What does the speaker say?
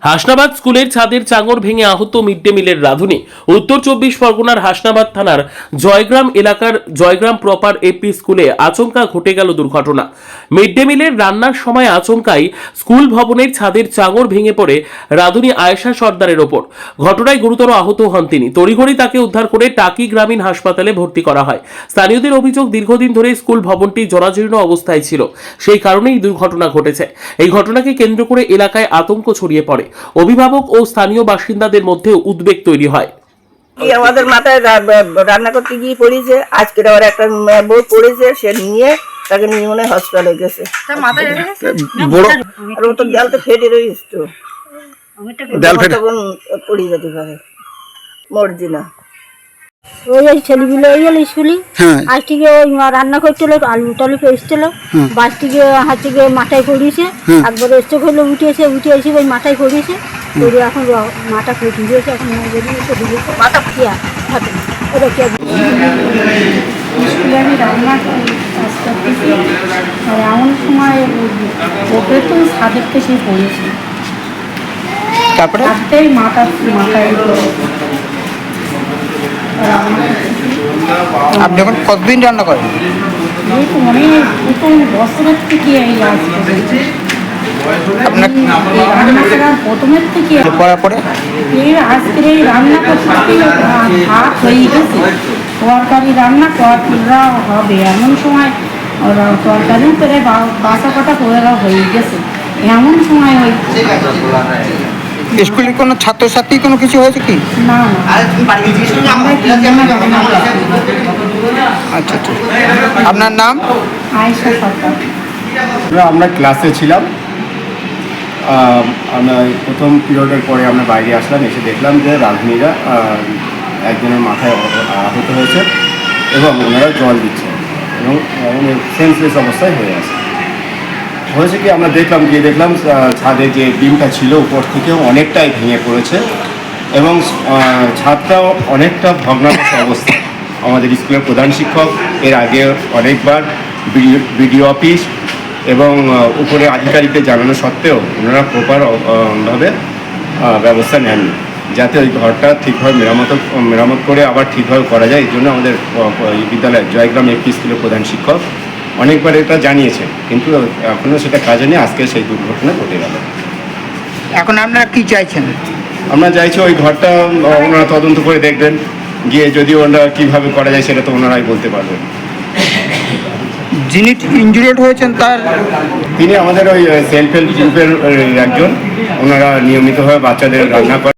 হাসনাবাদ স্কুলের ছাদের চাঙর ভেঙে আহত মিড ডে মিলের রাঁধুনি। উত্তর 24 পরগনার হাসনাবাদ থানার জয়গ্রাম এলাকার জয়গ্রাম প্রপার এপি স্কুলে আচমকা ঘটে গেল দুর্ঘটনা। মিড ডে মিলের রান্নার সময় আচমকাই স্কুল ভবনের ছাদের চাঙর ভেঙে পড়ে রাঁধুনি আয়েশা সর্দারের ওপর। ঘটনায় গুরুতর আহত হন তিনি। তড়িঘড়ি তাকে উদ্ধার করে টাকি গ্রামীণ হাসপাতালে ভর্তি করা হয়। স্থানীয়দের অভিযোগ, দীর্ঘদিন ধরে স্কুল ভবনটি জরাজীর্ণ অবস্থায় ছিল, সেই কারণেই দুর্ঘটনা ঘটেছে। এই ঘটনাকে কেন্দ্র করে এলাকায় আতঙ্ক ছড়িয়ে পড়ে। অভিভাবক ও স্থানীয় বাসিন্দাদের মধ্যে উদ্বেগ তৈরি হয়। আমাদের মাথায় রান্না করতে গিয়ে পড়েছে, আজকে আবার একটা বউ পড়েছে, সে নিয়ে তাকে নিয়ে মনে হসপিটালে গেছে। আর ও তো দেয়ালতে ফেটে রয়েছে, তো তখন পড়ে যেতে পারে, মরজি না। ওই ছেলেগুলো স্কুলে আজ থেকে ওই রান্না করছিল, আলু টালু পেয়েছিল, বাস থেকে হাত থেকে মাথায় করিয়েছে, একবার এসে করলে উঠে এসে ওই মাথায় করিয়েছে, করে এখন মাথা ফেটে দিয়েছে, এখন মাথা ফিয়া থাকে না। ওটা কি স্কুলে আমি রান্না কাজ করতেছি, আর এমন সময় ওকে তো ছাদের থেকে পড়েছি, তারপরে হাতেই মাথায় আপনি এখন কতদিন রান্না করেন? এই তো অনেক প্রথম বছরের থেকে এই আসছে আপনার রান্না করার প্রথমের থেকে পড়ার পরে এর আজকের এই রান্না করতে ভাত হয়ে গেছে, তরকারি রান্না করা হবে এমন সময় ওরা তরকারি করে বাসা কাটা হয়ে গেছে, এমন সময় ওই স্কুলের কোনো ছাত্রছাত্রী কোনো কিছু হয়েছে কি? না আমরা কি জানা রান্না করছি। আচ্ছা আচ্ছা, আপনার নাম? আয়েশা সরকার। আমরা ক্লাসে ছিলাম, আমরা প্রথম পিরিয়ডের পরে আমরা বাইরে আসলাম, এসে দেখলাম যে রাঁধুনিরা একজনের মাথায় আহত হয়েছে এবং ওনারা জল দিচ্ছে এবং সেন্সলেস অবস্থায় হয়ে আছে। হয়েছে কি, আমরা দেখলাম ছাদে যে ডিমটা ছিল উপর থেকে অনেকটাই ভেঙে পড়েছে এবং ছাদটাও অনেকটা ভগ্নাবস্থ অবস্থা। আমাদের স্কুলের প্রধান শিক্ষক এর আগে অনেকবার বিডিও অফিস এবং উপরে আধিকারিকদের জানানো সত্ত্বেও ওনারা প্রপারভাবে ব্যবস্থা নেননি যাতে ওই ঘরটা ঠিকভাবে মেরামত করে আবার ঠিকভাবে করা যায়। এই জন্য আমাদের বিদ্যালয়ের জয়গ্রাম এপি স্কুলের প্রধান শিক্ষক অনেকবার এটা জানিয়েছে, কিন্তু এখনও সেটা কাজে নেই। আজকে সেই দুর্ঘটনা ঘটে গেল। এখন আপনারা কি চাইছেন? আমরা চাইছি ওই ঘরটা ওনারা তদন্ত করে দেখবেন, গিয়ে যদি ওনারা কীভাবে করা যায় সেটা তো ওনারাই বলতে পারবেন। যিনি ইনজুরিড হয়েছেন তিনি আমাদের ওই সেলফ হেল্প গ্রুপের একজন, ওনারা নিয়মিতভাবে বাচ্চাদের রান্না করেন।